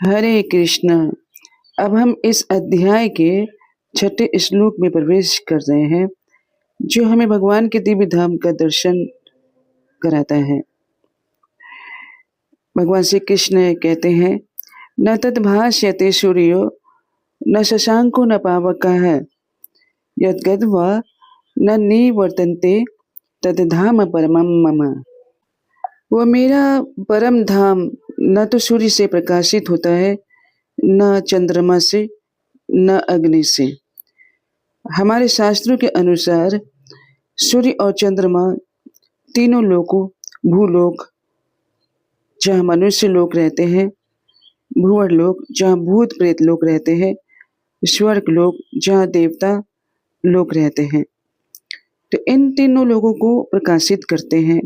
हरे कृष्णा। अब हम इस अध्याय के छठे श्लोक में प्रवेश कर रहे हैं, जो हमें भगवान के दिव्य धाम का दर्शन कराता है। भगवान श्री कृष्ण कहते हैं, न तद्भाष्यते सूर्यो न शशांको न पावकः यद्गत्वा न निवर्तन्ते तद्धाम परमं मम। वह मेरा परम धाम न तो सूर्य से प्रकाशित होता है, न चंद्रमा से, न अग्नि से। हमारे शास्त्रों के अनुसार सूर्य और चंद्रमा तीनों लोगों, भूलोक जहाँ मनुष्य लोग रहते हैं, भूवर लोक जहाँ भूत प्रेत लोग रहते हैं, स्वर्ग लोक जहाँ देवता लोग रहते हैं, तो इन तीनों लोगों को प्रकाशित करते हैं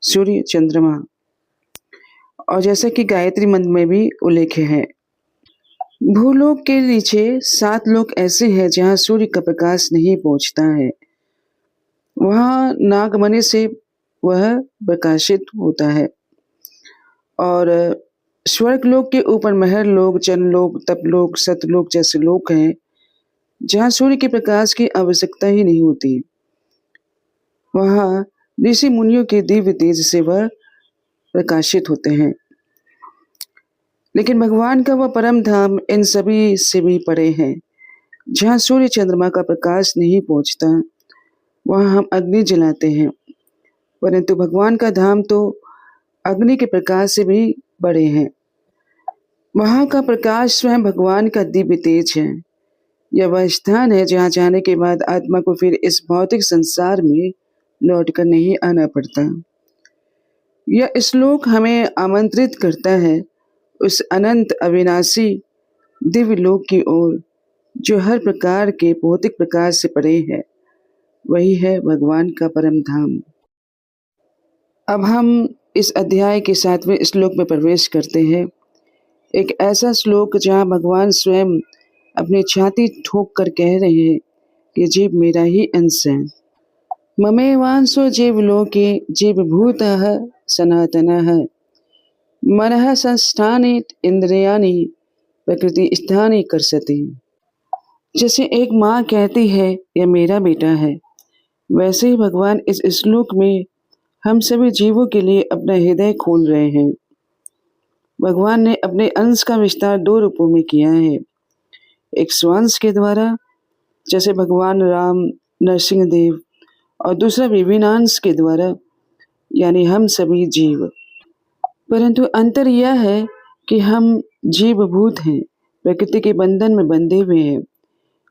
सूर्य चंद्रमा। और जैसा कि गायत्री मंत्र में भी उल्लेख है, भूलोक के नीचे 7 लोक ऐसे हैं जहाँ सूर्य का प्रकाश नहीं पहुँचता है। वहाँ नागमणि से वह प्रकाशित होता है। और स्वर्ग लोक के ऊपर महर लोक, जनलोक, तपलोक, सतलोक जैसे लोक हैं जहाँ सूर्य के प्रकाश की आवश्यकता ही नहीं होती। वहाँ ऋषि मुनियों के दिव्य तेज से वह प्रकाशित होते हैं। लेकिन भगवान का वह परम धाम इन सभी से भी परे है, जहाँ सूर्य चंद्रमा का प्रकाश नहीं पहुँचता। वहाँ हम अग्नि जलाते हैं, परंतु भगवान का धाम तो अग्नि के प्रकाश से भी बड़े हैं। वहाँ का प्रकाश स्वयं भगवान का दिव्य तेज है। यह वह स्थान है जहाँ जाने के बाद आत्मा को फिर इस भौतिक संसार में लौटकर नहीं आना पड़ता। यह श्लोक हमें आमंत्रित करता है उस अनंत अविनाशी दिव्य लोक की ओर, जो हर प्रकार के भौतिक प्रकाश से परे है। वही है भगवान का परम धाम। अब हम इस अध्याय के 7वें श्लोक में प्रवेश करते हैं। एक ऐसा श्लोक जहाँ भगवान स्वयं अपनी छाती ठोक कर कह रहे हैं कि जीव मेरा ही अंश है। ममेवांशो जीवलोके जीवभूतः सनातनः मनः संस्थानि इंद्रियाणि प्रकृति स्थानी कर्षति। जैसे एक माँ कहती है यह मेरा बेटा है, वैसे ही भगवान इस श्लोक में हम सभी जीवों के लिए अपना हृदय खोल रहे हैं। भगवान ने अपने अंश का विस्तार 2 रूपों में किया है। एक स्वांश के द्वारा, जैसे भगवान राम, नरसिंह देव, और दूसरा विभिन्नांश के द्वारा, यानी हम सभी जीव। परंतु अंतर यह है कि हम जीवभूत हैं, प्रकृति के बंधन में बंधे हुए हैं।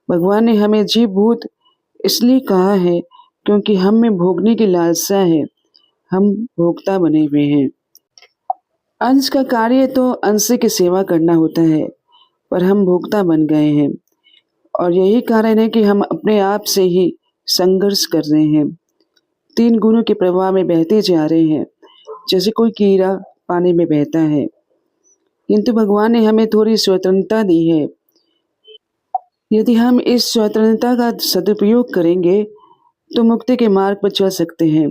भगवान ने हमें जीवभूत इसलिए कहा है क्योंकि हम में भोगने की लालसा है, हम भोक्ता बने हुए हैं। अंश का कार्य तो अंश की सेवा करना होता है, पर हम भोक्ता बन गए हैं। और यही कारण है कि हम अपने आप से ही संघर्ष कर रहे हैं, 3 गुणों के प्रवाह में बहते जा रहे हैं, जैसे कोई कीड़ा पानी में बहता है। किंतु भगवान ने हमें थोड़ी स्वतंत्रता दी है। यदि हम इस स्वतंत्रता का सदुपयोग करेंगे तो मुक्ति के मार्ग पर चल सकते हैं,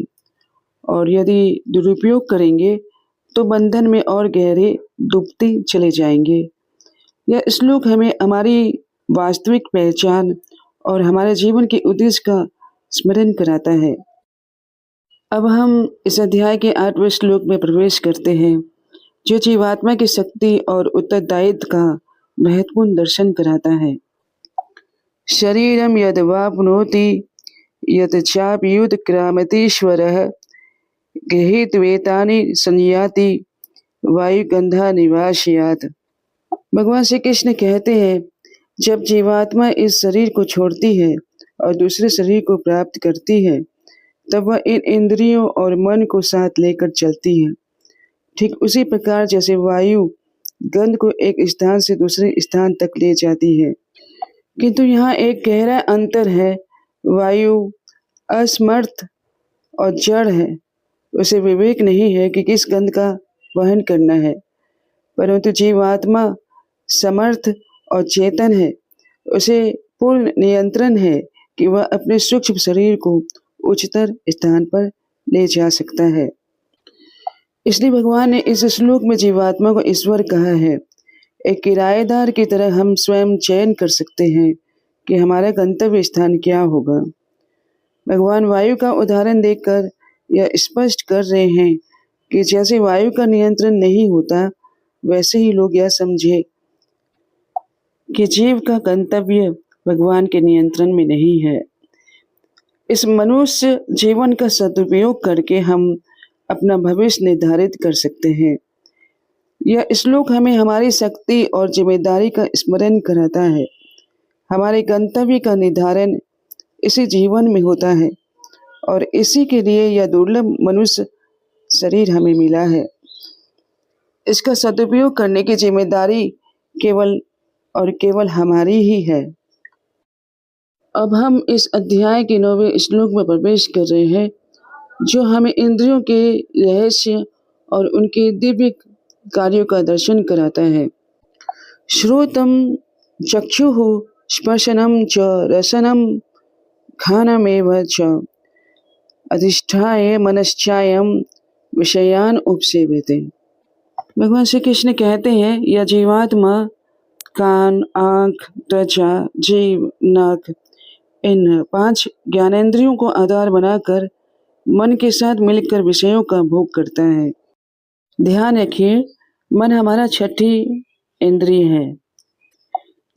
और यदि दुरुपयोग करेंगे तो बंधन में और गहरे डूबते चले जाएंगे। यह श्लोक हमें हमारी वास्तविक पहचान और हमारे जीवन के उद्देश्य का स्मरण कराता है। अब हम इस अध्याय के 8वें श्लोक में प्रवेश करते हैं, जो जीवात्मा की शक्ति और उत्तरदायित्व का महत्वपूर्ण दर्शन कराता है। शरीरम यद वाप्नोति यत चाप्युत क्रामतीश्वरः गृहीत्वेतानि संयाति वायुगंधा निवासयात्। भगवान श्री कृष्ण कहते हैं, जब जीवात्मा इस शरीर को छोड़ती है और दूसरे शरीर को प्राप्त करती है, तब वह इन इंद्रियों और मन को साथ लेकर चलती है। ठीक उसी प्रकार जैसे वायु गंध को एक स्थान से दूसरे स्थान तक ले जाती है। किंतु यहाँ एक गहरा अंतर है। वायु असमर्थ और जड़ है, उसे विवेक नहीं है कि किस गंध का वहन करना है, परंतु जीवात्मा समर्थ और चेतन है, उसे पूर्ण नियंत्रण है कि वह अपने सूक्ष्म शरीर को उच्चतर स्थान पर ले जा सकता है। इसलिए भगवान ने इस श्लोक में जीवात्मा को ईश्वर कहा है। एक किराएदार की तरह हम स्वयं चयन कर सकते हैं कि हमारा गंतव्य स्थान क्या होगा। भगवान वायु का उदाहरण देकर यह स्पष्ट कर रहे हैं कि जैसे वायु का नियंत्रण नहीं होता, वैसे ही लोग यह समझे कि जीव का गंतव्य भगवान के नियंत्रण में नहीं है। इस मनुष्य जीवन का सदुपयोग करके हम अपना भविष्य निर्धारित कर सकते हैं। यह श्लोक हमें हमारी शक्ति और जिम्मेदारी का स्मरण कराता है। हमारे गंतव्य का निर्धारण इसी जीवन में होता है और इसी के लिए यह दुर्लभ मनुष्य शरीर हमें मिला है। इसका सदुपयोग करने की जिम्मेदारी केवल और केवल हमारी ही है। अब हम इस अध्याय के 9वें श्लोक में प्रवेश कर रहे हैं, जो हमें इंद्रियों के रहस्य और उनके दिव्य कार्यों का दर्शन कराता है। श्रोतम चक्षुः स्पर्शनम च रसनम खानमेव च अधिष्ठाय मनश्चायम विषयान उपसेवते। भगवान श्री कृष्ण कहते हैं, यह जीवात्मा कान, आँख, त्वचा, जीव, नाक, इन 5 ज्ञानेंद्रियों को आधार बनाकर मन के साथ मिलकर विषयों का भोग करता है। ध्यान रखिए, मन हमारा छठी इंद्रिय है,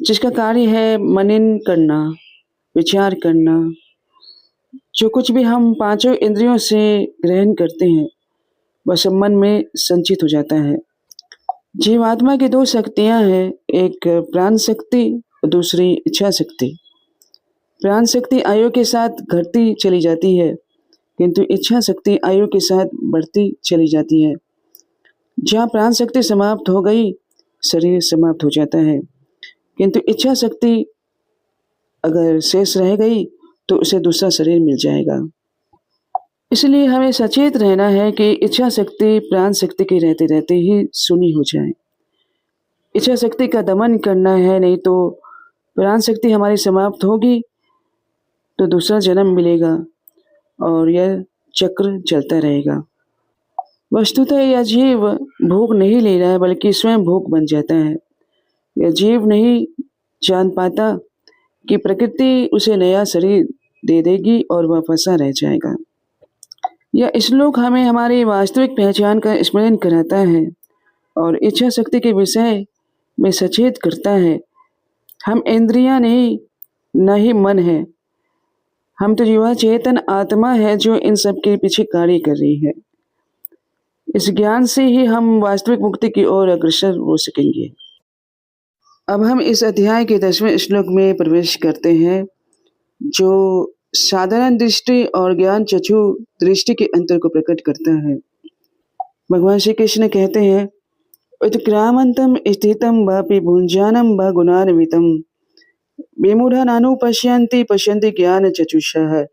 जिसका कार्य है मनन करना, विचार करना। जो कुछ भी हम 5 इंद्रियों से ग्रहण करते हैं, वह सब मन में संचित हो जाता है। जीवात्मा की 2 शक्तियां हैं, एक प्राण शक्ति और दूसरी इच्छा शक्ति। प्राण शक्ति आयु के साथ घटती चली जाती है, किंतु इच्छा शक्ति आयु के साथ बढ़ती चली जाती है। जहाँ प्राण शक्ति समाप्त हो गई, शरीर समाप्त हो जाता है, किंतु इच्छा शक्ति अगर शेष रह गई तो उसे दूसरा शरीर मिल जाएगा। इसलिए हमें सचेत रहना है कि इच्छा शक्ति प्राण शक्ति के रहते रहते ही शून्य हो जाए। इच्छा शक्ति का दमन करना है, नहीं तो प्राण शक्ति हमारी समाप्त होगी तो दूसरा जन्म मिलेगा और यह चक्र चलता रहेगा। वस्तुतः यह जीव भोग नहीं ले रहा है, बल्कि स्वयं भोग बन जाता है। यह जीव नहीं जान पाता कि प्रकृति उसे नया शरीर दे देगी और वह फंसा रह जाएगा। यह श्लोक हमें हमारी वास्तविक पहचान का स्मरण कराता है और इच्छा शक्ति के विषय में सचेत करता है। हम इंद्रियां नहीं, न ही मन है, हम तो युवा चेतन आत्मा है जो इन सब के पीछे कार्य कर रही है। इस ज्ञान से ही हम वास्तविक मुक्ति की ओर अग्रसर हो सकेंगे। अब हम इस अध्याय के 10वें श्लोक में प्रवेश करते हैं, जो साधारण दृष्टि और ज्ञान चक्षु दृष्टि के अंतर को प्रकट करता है। भगवान श्री कृष्ण कहते हैं, उत्क्रामंतम स्थितम वापि भुंजानम व गुणान्वितम विमूढ़ानुपश्यन्ति पश्यन्ति ज्ञान चक्षुषः।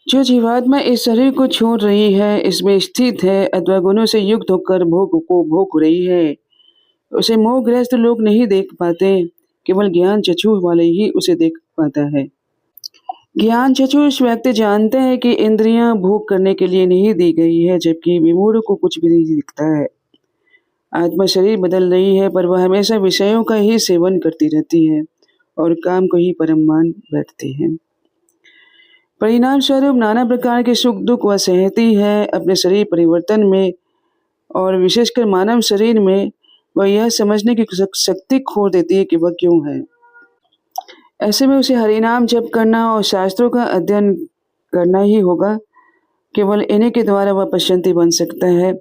जो जीवात्मा इस शरीर को छोड़ रही है, इसमें स्थित है अथवा गुणों से युक्त होकर भोग को भोग रही है, उसे मोहग्रस्त लोग नहीं देख पाते, केवल ज्ञान चक्षु वाले ही उसे देख पाता है। ज्ञान चक्षुष व्यक्ति जानते हैं कि इंद्रियां भोग करने के लिए नहीं दी गई है, जबकि विमूढ़ को कुछ भी नहीं दिखता है। आत्मा शरीर बदल रही है, पर वह हमेशा विषयों का ही सेवन करती रहती है और काम को ही परम मान बैठती है। परिणाम स्वरूप नाना प्रकार के सुख दुख वह सहती है। अपने शरीर परिवर्तन में और विशेषकर मानव शरीर में वह यह समझने की शक्ति खो देती है कि वह क्यों है। ऐसे में उसे हरिनाम जप करना और शास्त्रों का अध्ययन करना ही होगा। केवल इन्हीं के द्वारा वह पश्यंती बन सकता है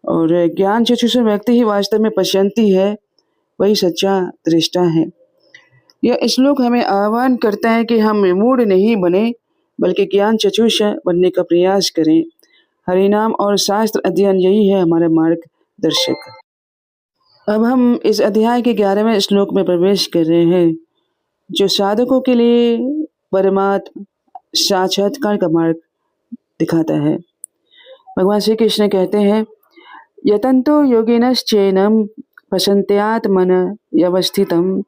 और ज्ञान चक्षुष व्यक्ति ही वास्तव में पश्यंती है, वही सच्चा दृष्टा है। यह श्लोक हमें आह्वान करता है कि हम विमूढ़ नहीं बने, बल्कि ज्ञान चक्षुष बनने का प्रयास करें। हरिनाम और शास्त्र अध्ययन यही है हमारा मार्गदर्शक। अब हम इस अध्याय के 11वें श्लोक में प्रवेश कर रहे हैं, जो साधकों के लिए परमात्म साक्षात्कार का मार्ग दिखाता है। भगवान श्री कृष्ण कहते हैं, यतन्तो योगिनश्चैनं पश्यन्त्यात्मन व्यवस्थितं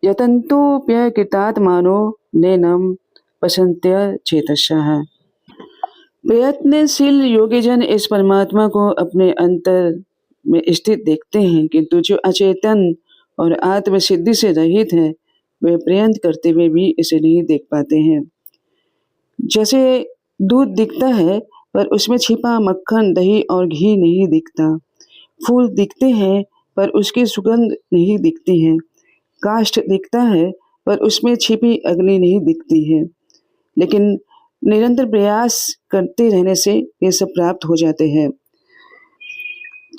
यतन्तोऽप्यकृतात्मानो नैनं पश्यन्त्य चेतसः। प्रयत्नशील योगीजन इस परमात्मा को अपने अंतर में स्थित देखते हैं, किंतु जो अचेतन और आत्म सिद्धि से रहित है वे प्रयत्न करते हुए भी इसे नहीं देख पाते हैं। जैसे दूध दिखता है पर उसमें छिपा मक्खन, दही और घी नहीं दिखता। फूल दिखते हैं पर उसकी सुगंध नहीं दिखती है। काष्ठ दिखता है पर उसमें छिपी अग्नि नहीं दिखती है। लेकिन निरंतर प्रयास करते रहने से ये सब प्राप्त हो जाते हैं।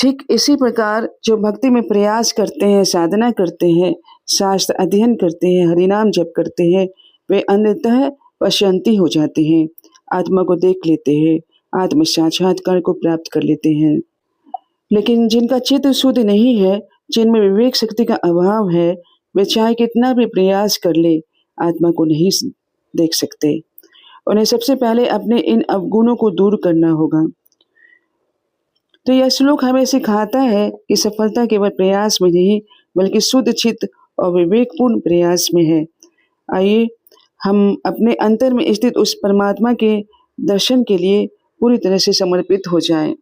ठीक इसी प्रकार जो भक्ति में प्रयास करते हैं, साधना करते हैं, शास्त्र अध्ययन करते हैं, हरिनाम जप करते हैं, वे अंततः पश्यंती हो जाते हैं, आत्मा को देख लेते हैं, आत्म साक्षात्कार को प्राप्त कर लेते हैं। लेकिन जिनका चित्त शुद्ध नहीं है, जिनमें विवेक शक्ति का अभाव है, वे चाहे कितना भी प्रयास कर ले, आत्मा को नहीं देख सकते। उन्हें सबसे पहले अपने इन अवगुणों को दूर करना होगा। तो यह श्लोक हमें सिखाता है कि सफलता केवल प्रयास में नहीं बल्कि शुद्ध चित्त और विवेकपूर्ण प्रयास में है। आइए हम अपने अंतर में स्थित उस परमात्मा के दर्शन के लिए पूरी तरह से समर्पित हो जाएं।